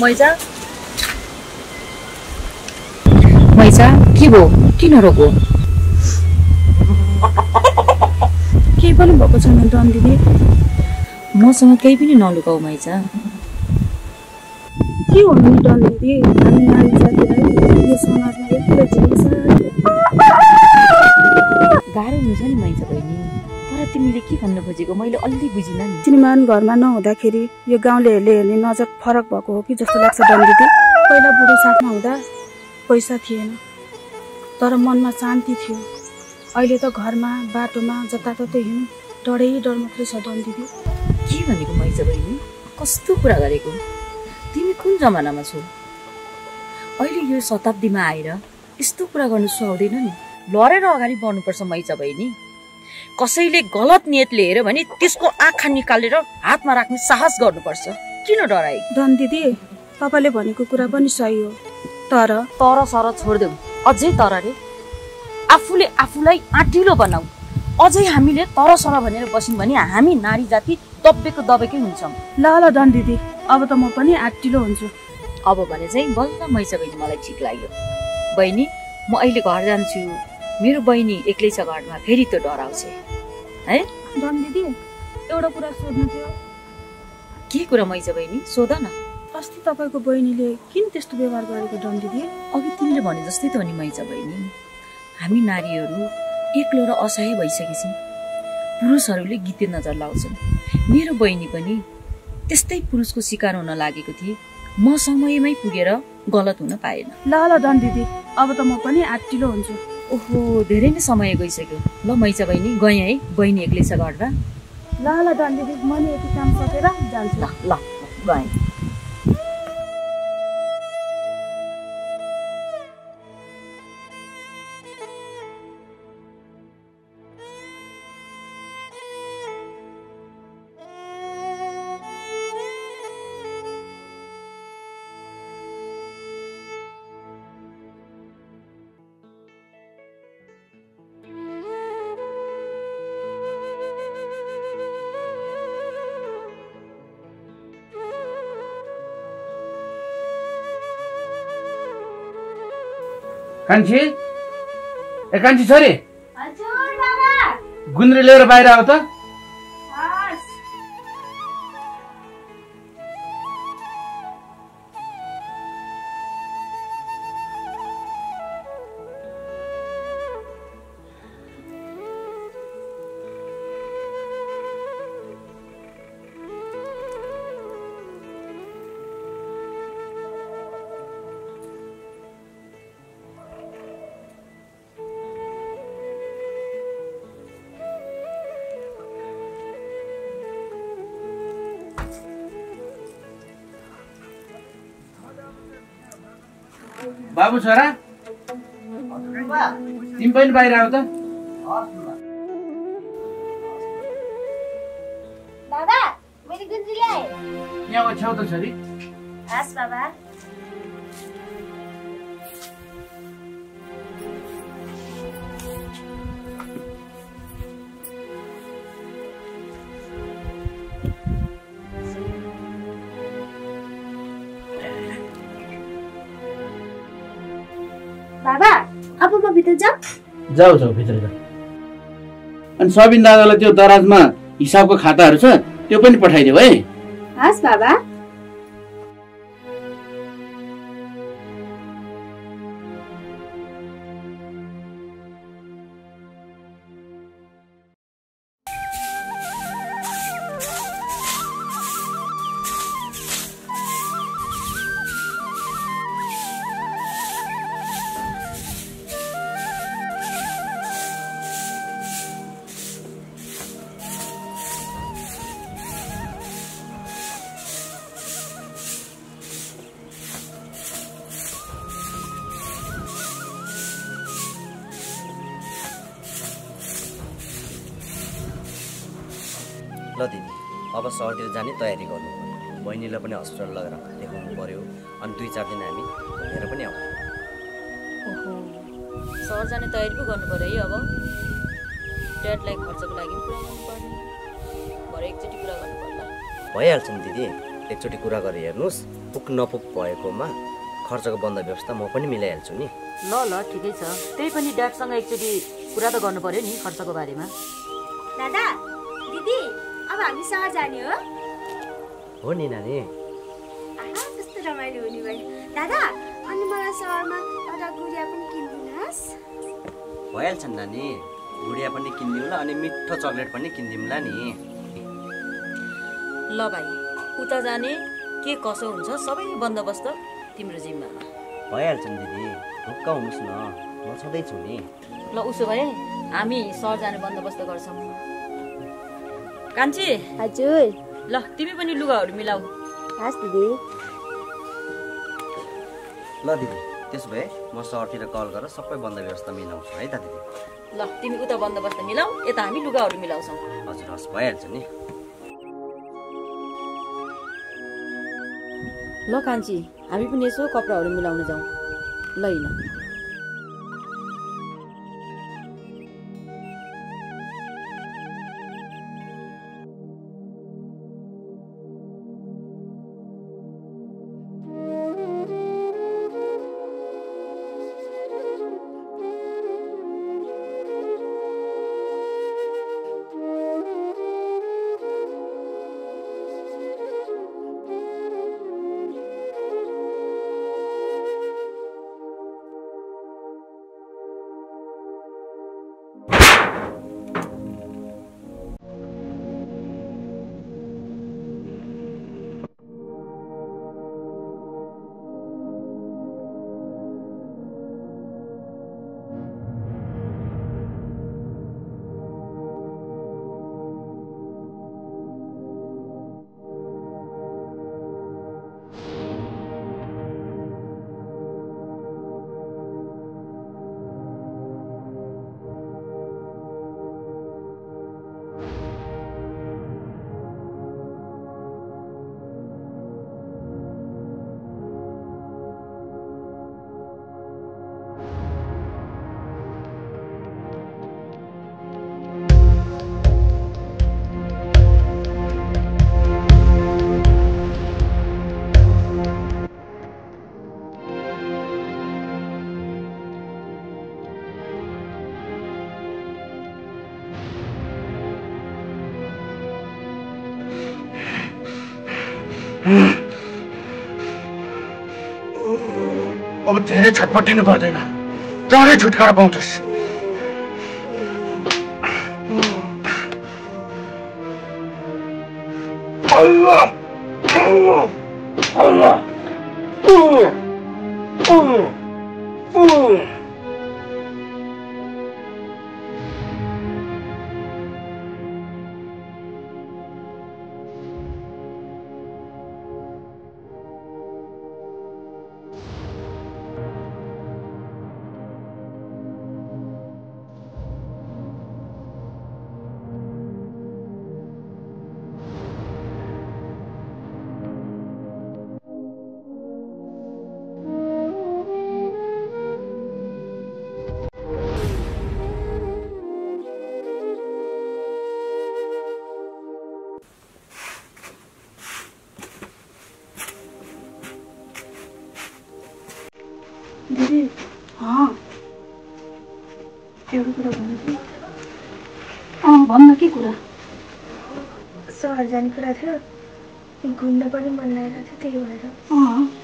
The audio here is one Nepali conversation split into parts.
मैजा मैजा के भो किन रोको केही पनि भएको छैन डन दिदी मसँग केही पनि नलुकाऊ मैजा के हो नि डन दिदी हामी नारी जातिलाई यो समाजमा एक्लै जिम्मेवार गाह्रो हुन्छ नि मैजा बहिनी तर तिमीले के भन्न खोजेको मैले अलि बुझिन नि श्रीमान घरमा नहुँदाखेरि यो गाउँलेहरूले हेर्ने नजर फरक भएको हो कि जस्तो लाग्छ डन दिदी पहिला बुढो साथमा हुँदा पैसा थिएन तर मनमा शान्ति थियो अहिले त घरमा बाटोमा जताततै हिँड्नु डरै डर मात्रै छ डन दिदी के भनेको मैजा बहिनी कस्तो कुरा गरेको तिमी कुन जमानामा छौ अहिले यो शताब्दीमा आएर यस्तो कुरा गर्नु सुहाउँदैन नि लडेर अगाडि बढ्नुपर्छ मैजा बहिनी कसैले गलत नियतले हेर्यो भने त्यसको आँखा निकालेर हातमा राख्ने साहस गर्नुपर्छ किन डराए डन दिदी तपाईले भनेको कुरा पनि सही हो तर सर छोड्देऊ अझै तर रे आफूले आफूलाई आँटिलो बनाऊ अझै हामीले तर सर भनेर बस्यौं भने हामी नारी जाति दब्बेको दबेकै हुन्छौं ल डन दिदी अब त म पनि आँटिलो हुन्छु अब भने चाहिँ बल्ल मैजा बहिनी मलाई ठीक लाग्यो बहिनी म अहिले घर जान्छु मेरो बहिनी एक्लै छ घरमा फेरि त डराउँछ है डन दिदी एउटा कुरा सोध्नु थियो के कुरा मैजा बहिनी सोध न अस्ति तपाईको बहिनीले किन त्यस्तो व्यवहार गरेको डन दिदी अघि तिमीले भने जस्तै त हो नि मैजा बहिनी हामी नारीहरू एक्लो र असहाय भइसकेछौँ पुरुषहरूले गिते नजर लाउँछन् मेरो बहिनी पनि त्यस्तै पुरुषको शिकार हुन लागेको थिए म समयमै पुगेर गलत हुन पाएन ल डन दिदी अब त म पनि आँटिलो हुन्छु ओहो धेरै नै समय गइसक्यो ल मैजा बहिनी गएँ है बहिनी एक्लै छ घरमा ल डन दिदी म नि यति काम सकेर जान्छु ल गएँ कान्छी ए कान्छी छोरी हजुर बाबा गुन्द्री लिएर बाहिर आऊ त बाबु छोरा तिमी पनि बाहिर आऊ त बाबा मैले गुन्द्री ल्याए यहाँ छेउ त छोरी हस् बाबा बाबा अब म भित्र जाऊ भित्र जाऊ अनि सबिन दादालाई त्यो दराजमा हिसाबको खाताहरू छ त्यो पनि पठाइदेऊ है हस् बाबा ल दिदी अब सहरतिर जाने तयारी गर्नु पर्यो बहिनीलाई पनि हस्पिटल लगेर देखाउनु पर्यो अनि 2-4 दिन हामी घुमेर पनि आउँ ओहो सहर जाने तयारी पो गर्नु पर्यो है अब ड्याडलाई खर्चको लागि पुरा गर्नु पर्ने भरे एकचोटि कुरा गर्नु पर्ला भइहाल्छ नि दिदी एकचोटि कुरा गरेर हेर्नुहोस्, पुग नपुग भएकोमा खर्चको बन्द व्यवस्था म पनि मिलाइहाल्छु नि। ल ठिकै छ, त्यही पनि ड्याडसँग एकचोटि कुरा त गर्नु पर्यो नि खर्चको बारेमा। दादा दिदी अब हामी सहर जाने हो नि नानी। कस्तो रमाइलो हुने भयो। दादा अनि मलाई सहरमा एउटा गुडिया पनि किनिदिनुहोस्। भइहाल्छ नि नानी, गुडिया पनि किनिदिउँला अनि मिठो चक्लेट पनि किनिदिउँला नि। ल भाइ, उता जाने के कसो हुन्छ सबै बन्दोबस्त तिम्रो जिम्मामा। भइहाल्छ नि दिदी, ढुक्क हुनुहोस् न, म छँदैछु नि। ल उसो भए हामी सहर जाने बन्दोबस्त गर्छौँ। कान्छी। हजुर। ल तिमी पनि लुगाहरू मिलाऊ। हस् दिदी। ल दिदी, त्यसो भए म सहरतिर कल गरेर सबै बन्द व्यवस्था मिलाउँछु है त दिदी। ल तिमी उता बन्दोबस्त मिलाऊ, यता हामी लुगाहरू मिलाउँछौँ। हजुर हस्, भइहाल्छ नि। ल कान्छी, हामी पनि यसो कपडाहरू मिलाउन जाउँ। ल हिँड। अब धेरै छटपटिनु पर्दैन, चाँडै छुटकारा पाउँछस्। अल्लाह अल्लाह अल्लाह। दिदी एउटा कुरा भन्नु थियो। भन्न के कुरा? सहर जाने कुरा थियो, घुम्न पनि मन लागिरहेको थियो, त्यही भएर।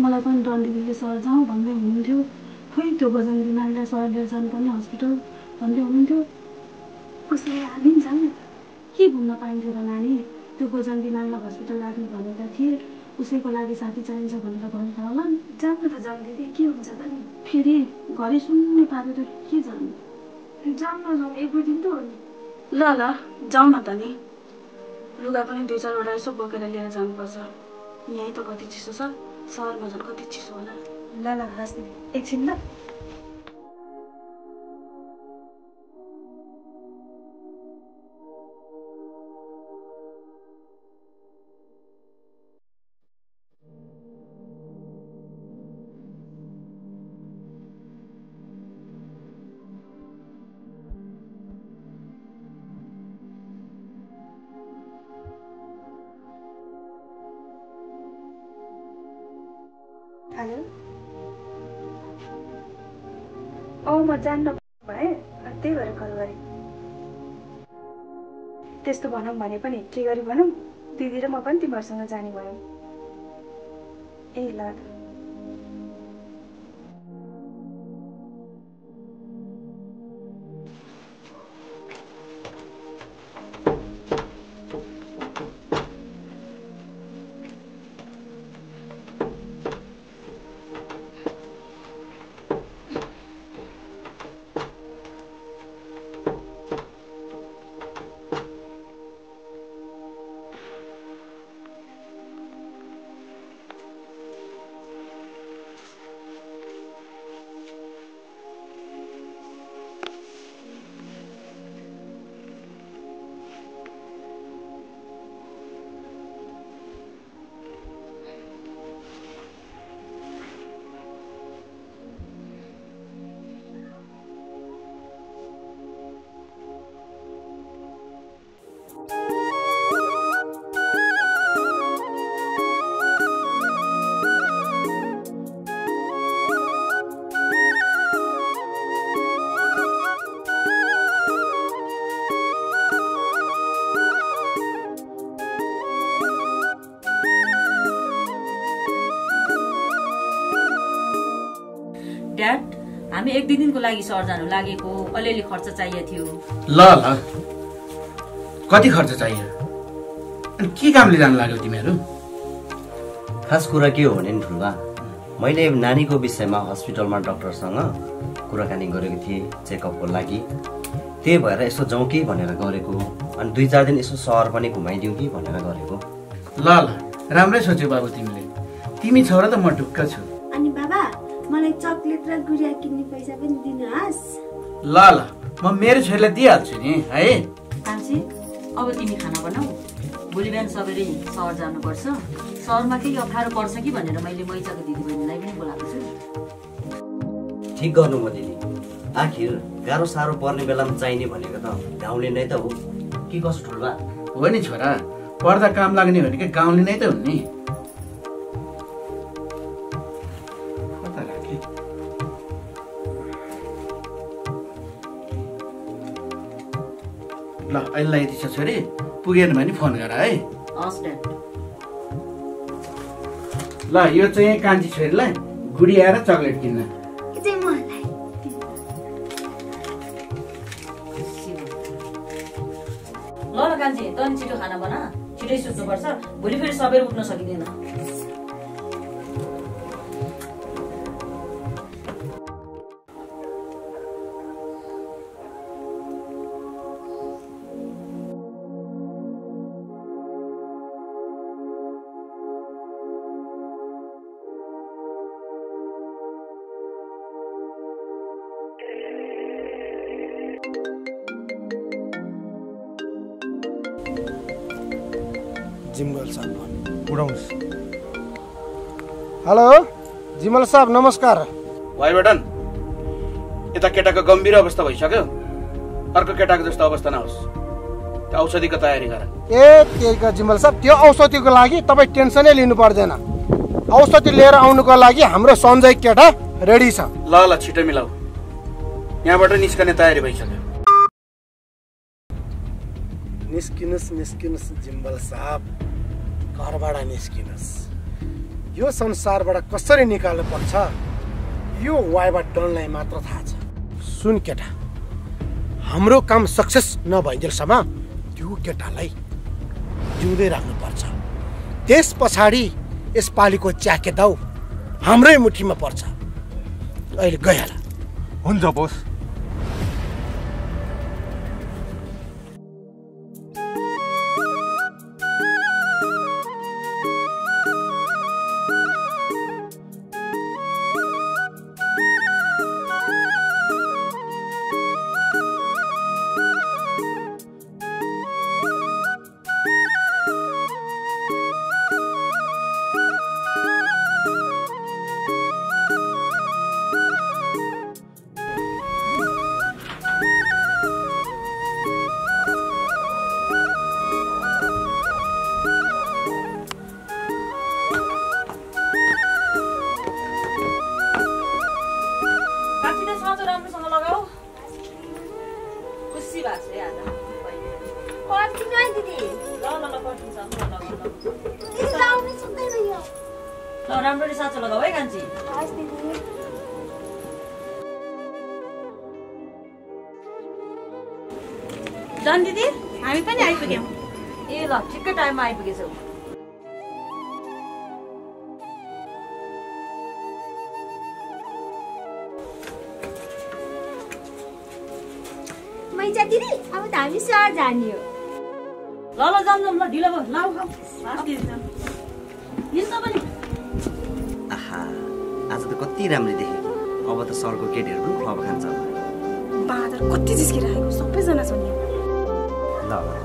मलाई पनि डन दिदीले सहर जाउँ भन्दै हुनुहुन्थ्यो। खोइ त्यो गजन बिमारीलाई सहर लिएर जानुपर्ने हस्पिटल भन्दै हुनुहुन्थ्यो। उसले हामी पनि जाउँ। के घुम्न पाइन्थ्यो र नानी? त्यो गजन बिमारीलाई हस्पिटल लाग्ने भनेका थिए, उसैको लागि साथी चाहिन्छ भनेर भन्नु होला नि। जानु त जाउँ दिदी, के हुन्छ त नि। फेरि घरै सुन्ने पारो त के जानु? जाउँ न जाउँ, एक दुई दिन त हो नि। ल जाउँ न त नि। लुगा पनि 2-4वटा यसो बोकेर लिएर जानुपर्छ। यहीँ त कति चिसो छ, सहरमा झन् कति चिसो होला। ल हस् दिदी, एकछिन ल। हेलो म जान्न भए त्यही भएर कल गरेँ त्यस्तो भनौँ भने पनि के गरी भनौँ दिदी र म पनि तिमीहरूसँग जाने भयौँ ए ल ड्याड हामी 1-2 दिनको लागि सहर जानु लागेको अलिअलि खर्च चाहिएको थियो ल कति खर्च चाहियो अनि के कामले जानु लाग्यो तिमीहरू खास कुरा के हो भने नि ठुल्बा मैले नानीको विषयमा हस्पिटलमा डाक्टरसँग कुराकानी गरेको थिएँ चेकअपको लागि त्यही भएर यसो जाउँ कि भनेर गरेको अनि 2-4 दिन यसो सहर पनि घुमाइदिउँ कि भनेर गरेको ल राम्रै सोच्यौ बाबु तिमीले तिमी छोरा त म ढुक्क छु अनि बाबा मलाई चकलेट र गुडिया किन्ने पैसा पनि दिनुहोस् ल म मेरो छोरीलाई दिइहाल्छु नि है कान्छी अब तिमी खाना बनाऊ भोलि बिहान सबैले सहर जानुपर्छ सहरमा केही अप्ठ्यारो पर्छ कि भनेर मैले मैचाको दिदीबहिनीलाई पनि बोलाएको छु ठिक गर्नु म दिदी आखिर गाह्रो साह्रो पर्ने बेलामा चाहिने भनेको त गाउँले नै त हो के कसो ठुल्बा हो नि छोरा पर्दा काम लाग्ने भनेको गाउँले नै त हुन् नि ल अहिले यति छ छोरी पुगेन भने फोन गर है हस् ड्याड ल यो चाहिँ कान्छी छोरीलाई गुडिया र चकलेट किन्न ल कान्छी तँ नि छिटो खाना बना छिटै सुत्नुपर्छ भोलि फेरि सबैले उठ्न सकिँदैन जिमल साहब उडाउनुहोस् हेलो जिमल साहब नमस्कार भाइ बटन यता केटाको गम्भीर अवस्था भइसक्यो अर्को केटाको जस्तो अवस्था नहोस् त्यो औषधिको तयारी गर ए त्यहीका जिमल साहब त्यो औषधिको लागि तपाईँ टेन्सनै लिनु पर्दैन औषधि लिएर आउनुको लागि हाम्रो सञ्जय केटा रेडी छ ल छिटो मिलाऊ यहाँबाट निस्कने तयारी भइसक्यो निस्किनुहोस् जिम्बल साहब घरबाट निस्किनुहोस् यो संसारबाट कसरी निकाल्नु पर्छ यो वाइबाट डनलाई मात्र थाहा छ सुन केटा हाम्रो काम सक्सेस नभइन्जेलसम्म त्यो केटालाई जिउँदै राख्नुपर्छ त्यस पछाडि यसपालिको च्याके दाउ हाम्रै मुठीमा पर्छ अहिले गइहाल हुन्छ बोस राम्ररी साँचो लगाऊ है कान्छी। हस् दिदी। जन दिदी हामी पनि आइपुग्यौँ। ए ल ठिक्कै टाइममा आइपुगेछौ। मैजा दिदी अब त हामी सहर जाने हो। ल ल जाम ल ढिलो भयो लाउ खाऊ। हिँड्छ पनि। आहा आज त कति राम्ररी देखेँ। अब त सरको केटीहरू पनि क्लब खान्छ होला। बादर कति जिस्किरहेको सबैजना छन् यहाँ। ल ल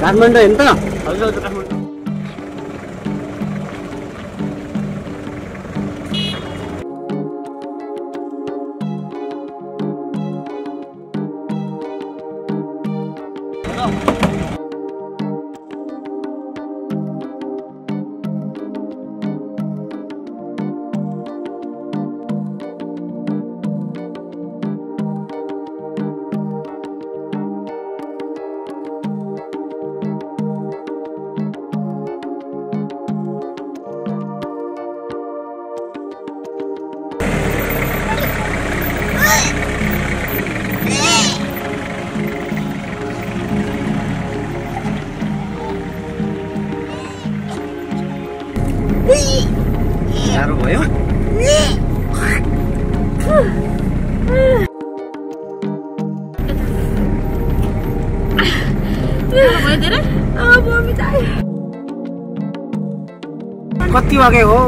काठमाडौँ हेर्नु त हजुर काठमाडौँ। गाह्रो भयो। कति वागे हो